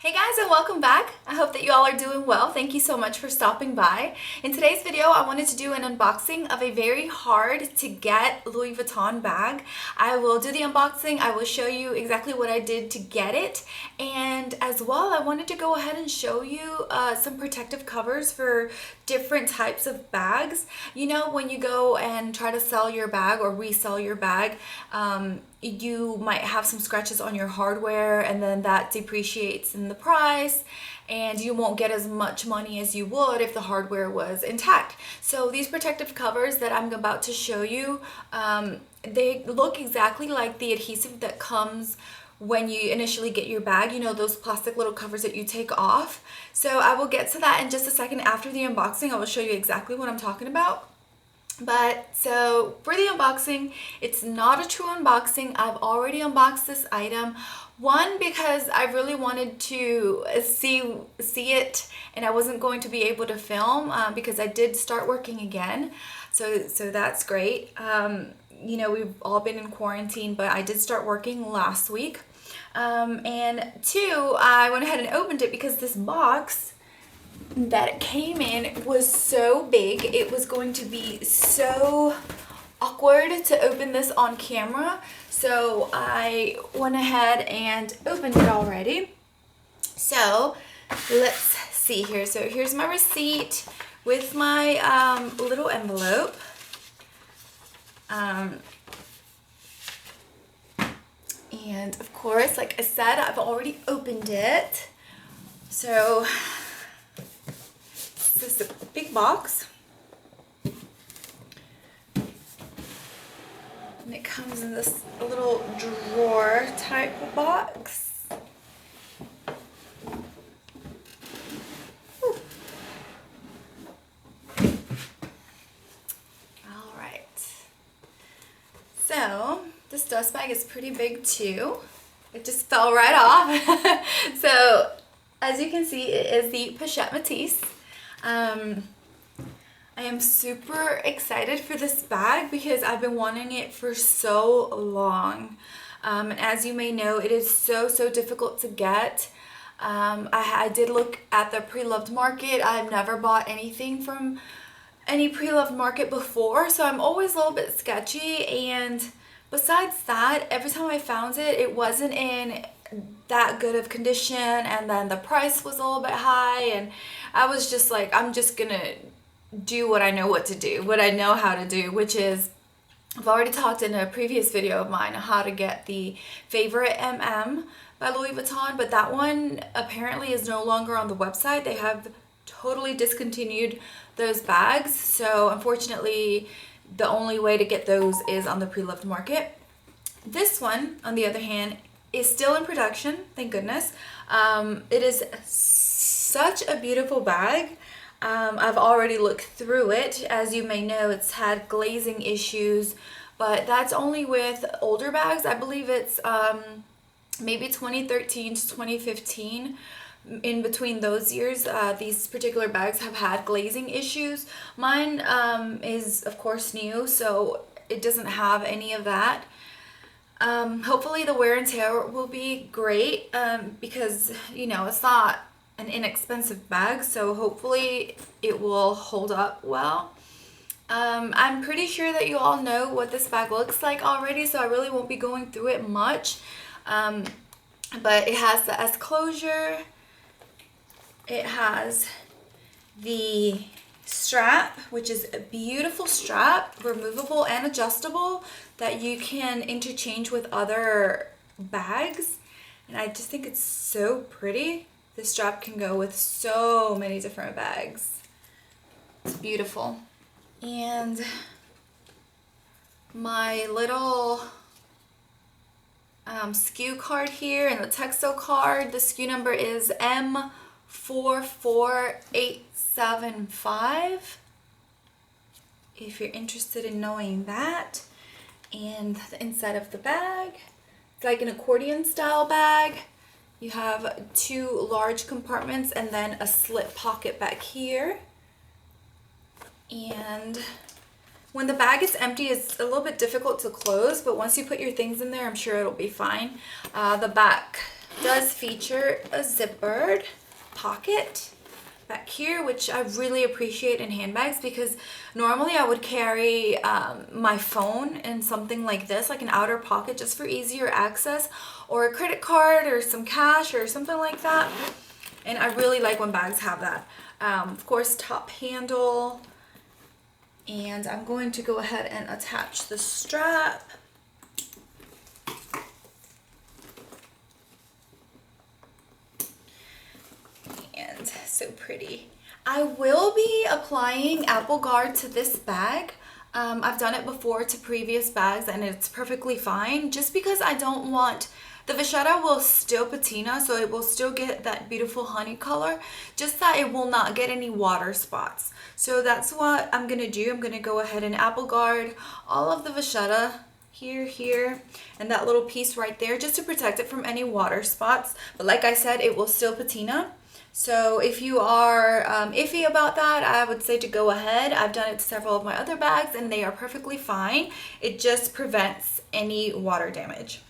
Hey guys, and welcome back. I hope that you all are doing well. Thank you so much for stopping by. In today's video, I wanted to do an unboxing of a very hard to get Louis Vuitton bag. I will do the unboxing. I will show you exactly what I did to get it. And as well, I wanted to go ahead and show you some protective covers for different types of bags. You know, when you go and try to sell your bag or resell your bag, you might have some scratches on your hardware and then that depreciates in the price and you won't get as much money as you would if the hardware was intact. So these protective covers that I'm about to show you, they look exactly like the adhesive that comes when you initially get your bag, you know, those plastic little covers that you take off. So I will get to that in just a second. After the unboxing, I will show you exactly what I'm talking about. But so for the unboxing, it's not a true unboxing. I've already unboxed this item. One, because I really wanted to see it and I wasn't going to be able to film because I did start working again. So that's great. You know, we've all been in quarantine, but I did start working last week. And two, I went ahead and opened it because this box that it came in was so big. It was going to be so awkward to open this on camera. So I went ahead and opened it already. So let's see here. So here's my receipt with my little envelope. And of course, like I said, I've already opened it. So this is a big box. And it comes in this little drawer type of box. Whew. All right. So this dust bag is pretty big too. It just fell right off. So as you can see, it is the Pochette Metis. I am super excited for this bag because I've been wanting it for so long. And as you may know, it is so difficult to get. I did look at the pre-loved market. I've never bought anything from any pre-loved market before, so I'm always a little bit sketchy. And besides that, every time I found it, it wasn't in that good of condition, and then the price was a little bit high, and I was just like, I'm just gonna do what I know what to do, what I know how to do, which is, I've already talked in a previous video of mine how to get the Favorite MM by Louis Vuitton, but that one apparently is no longer on the website. They have totally discontinued those bags, so unfortunately the only way to get those is on the pre-loved market. This one, on the other hand, is still in production, thank goodness. It is such a beautiful bag. I've already looked through it. As you may know, it's had glazing issues, but that's only with older bags. I believe it's maybe 2013 to 2015. In between those years, these particular bags have had glazing issues. Mine is of course new, so it doesn't have any of that. Hopefully the wear and tear will be great because, you know, it's not an inexpensive bag, so hopefully it will hold up well. I'm pretty sure that you all know what this bag looks like already, so I really won't be going through it much. But it has the S closure. It has the strap, which is a beautiful strap, removable and adjustable, that you can interchange with other bags, and I just think it's so pretty. This strap can go with so many different bags. It's beautiful. And my little SKU card here and the Texo card, the SKU number is M44875 if you're interested in knowing that. And the inside of the bag, it's like an accordion style bag. You have two large compartments and then a slip pocket back here. And when the bag is empty, it's a little bit difficult to close, but once you put your things in there, I'm sure it'll be fine. The back does feature a zippered pocket back here, which I really appreciate in handbags because normally I would carry my phone in something like this, like an outer pocket, just for easier access, or a credit card or some cash or something like that. And I really like when bags have that. Of course, top handle. And I'm going to go ahead and attach the strap. And so pretty. I will be applying Apple Guard to this bag. I've done it before to previous bags and it's perfectly fine, just because I don't want, the vachetta will still patina, so it will still get that beautiful honey color, just that it will not get any water spots. So that's what I'm gonna do. I'm gonna go ahead and Apple Guard all of the vachetta here, and that little piece right there, just to protect it from any water spots. But like I said, it will still patina. So if you are iffy about that, I would say to go ahead. I've done it to several of my other bags and they are perfectly fine. It just prevents any water damage.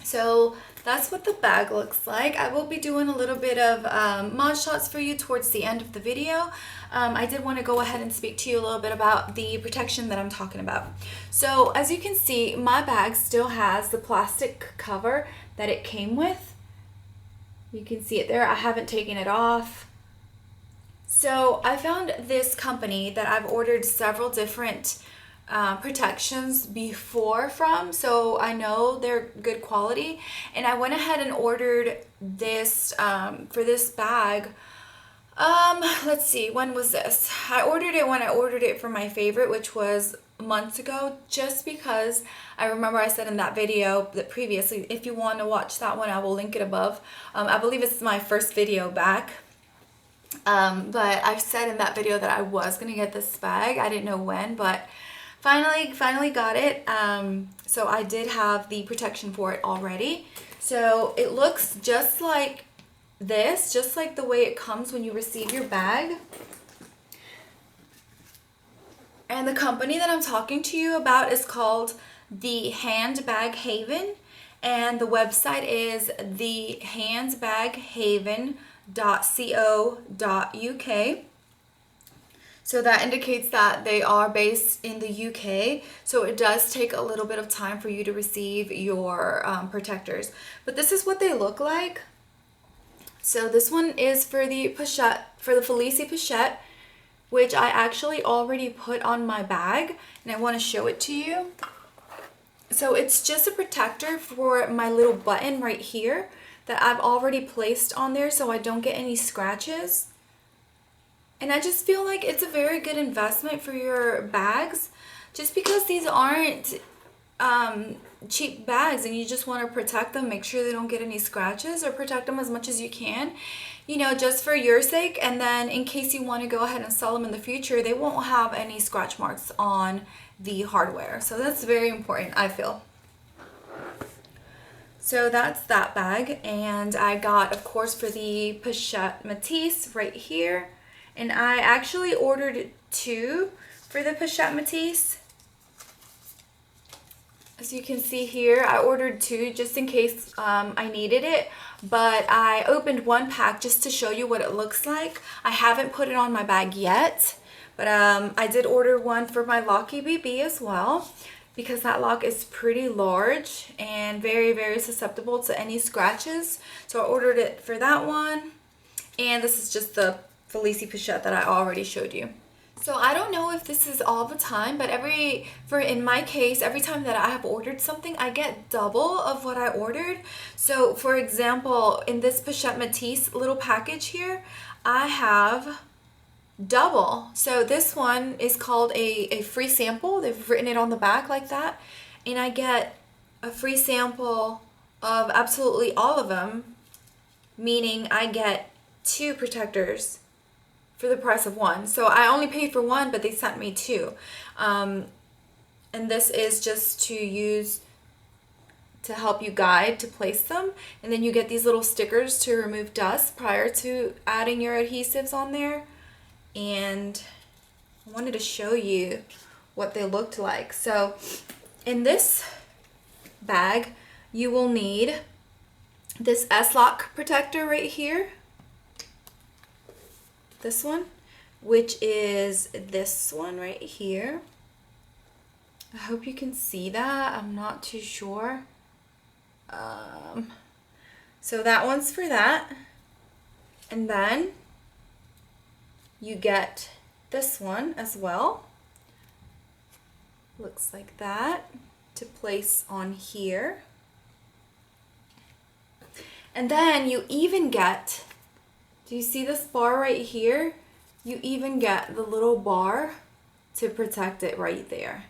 So that's what the bag looks like. I will be doing a little bit of mod shots for you towards the end of the video. I did want to go ahead and speak to you a little bit about the protection that I'm talking about. So as you can see, my bag still has the plastic cover that it came with. You can see it there. I haven't taken it off. So I found this company that I've ordered several different protections before from, so I know they're good quality, and I went ahead and ordered this for this bag. Let's see, when was this? I ordered it when I ordered it for my favorite, which was months ago, just because I remember I said in that video that previously, if you want to watch that one, I will link it above. I believe it's my first video back. But I said in that video that I was gonna get this bag. I didn't know when, but finally got it. So I did have the protection for it already. So it looks just like this, just like the way it comes when you receive your bag. And the company that I'm talking to you about is called the Handbag Haven, and the website is thehandbaghaven.co.uk. So that indicates that they are based in the UK. So it does take a little bit of time for you to receive your protectors. But this is what they look like. So this one is for the Pochette, for the Felicie Pochette, which I actually already put on my bag, and I want to show it to you. So it's just a protector for my little button right here that I've already placed on there so I don't get any scratches. And I just feel like it's a very good investment for your bags, just because these aren't cheap bags and you just want to protect them, make sure they don't get any scratches, or protect them as much as you can, you know, just for your sake. And then in case you want to go ahead and sell them in the future, they won't have any scratch marks on the hardware. So that's very important, I feel. So that's that bag, and I got, of course, for the Pochette Metis right here. And I actually ordered two for the Pochette Metis. As you can see here, I ordered two just in case I needed it. But I opened one pack just to show you what it looks like. I haven't put it on my bag yet. But I did order one for my Locky BB as well, because that lock is pretty large and very, very susceptible to any scratches. So I ordered it for that one. And this is just the Felicie Pochette that I already showed you. So I don't know if this is all the time, but in my case, every time that I have ordered something, I get double of what I ordered. So for example, in this Pochette Metis little package here, I have double. So this one is called a free sample. They've written it on the back like that. And I get a free sample of absolutely all of them, meaning I get two protectors for the price of one. So I only paid for one, but they sent me two. And this is just to use to help you guide to place them. And then you get these little stickers to remove dust prior to adding your adhesives on there. And I wanted to show you what they looked like. So in this bag, you will need this S-lock protector right here. This one, which is this one right here. I hope you can see that. I'm not too sure. So that one's for that. And then you get this one as well. Looks like that, to place on here. And then you even get, do you see this bar right here? You even get the little bar to protect it right there.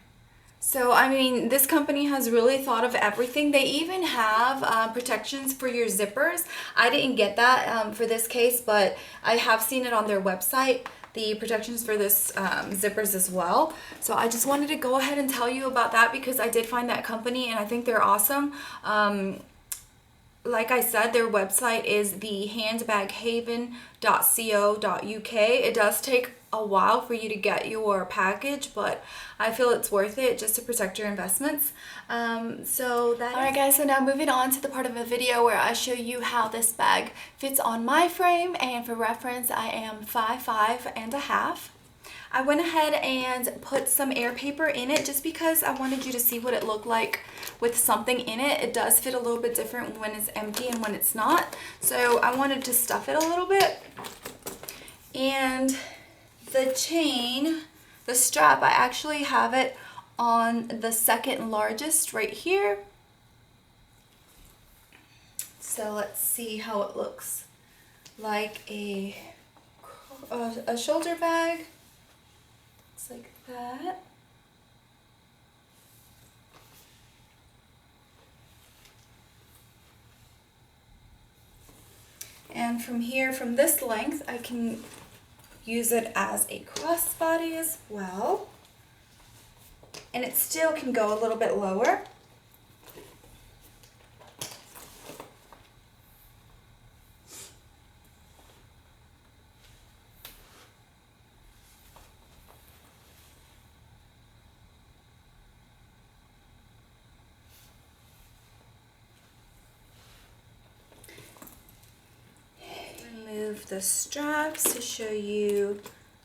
So, I mean, this company has really thought of everything. They even have protections for your zippers. I didn't get that for this case, but I have seen it on their website, the protections for this zippers as well. So I just wanted to go ahead and tell you about that because I did find that company and I think they're awesome. Like I said, their website is thehandbaghaven.co.uk. It does take a while for you to get your package, but I feel it's worth it just to protect your investments. Alright guys, so now moving on to the part of the video where I show you how this bag fits on my frame, and for reference I am 5'5½". I went ahead and put some air paper in it just because I wanted you to see what it looked like with something in it. It does fit a little bit different when it's empty and when it's not. So I wanted to stuff it a little bit. And the chain, the strap, I actually have it on the second largest right here. So let's see how it looks like a shoulder bag. Like that. And from here, from this length, I can use it as a crossbody as well. And it still can go a little bit lower. Remove the straps to show you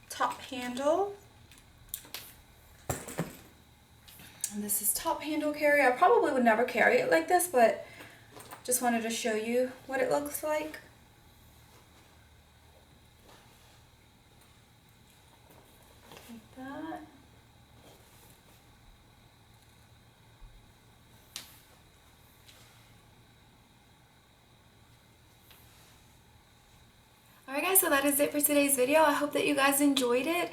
top handle. And this is top handle carry. I probably would never carry it like this, but just wanted to show you what it looks like. Like that. Alright guys, so that is it for today's video. I hope that you guys enjoyed it.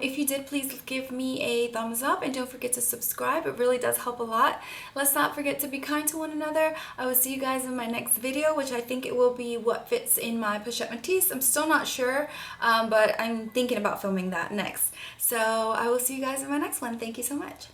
If you did, please give me a thumbs up and don't forget to subscribe. It really does help a lot. Let's not forget to be kind to one another. I will see you guys in my next video, which I think it will be what fits in my Pochette Metis. I'm still not sure, but I'm thinking about filming that next. So I will see you guys in my next one. Thank you so much.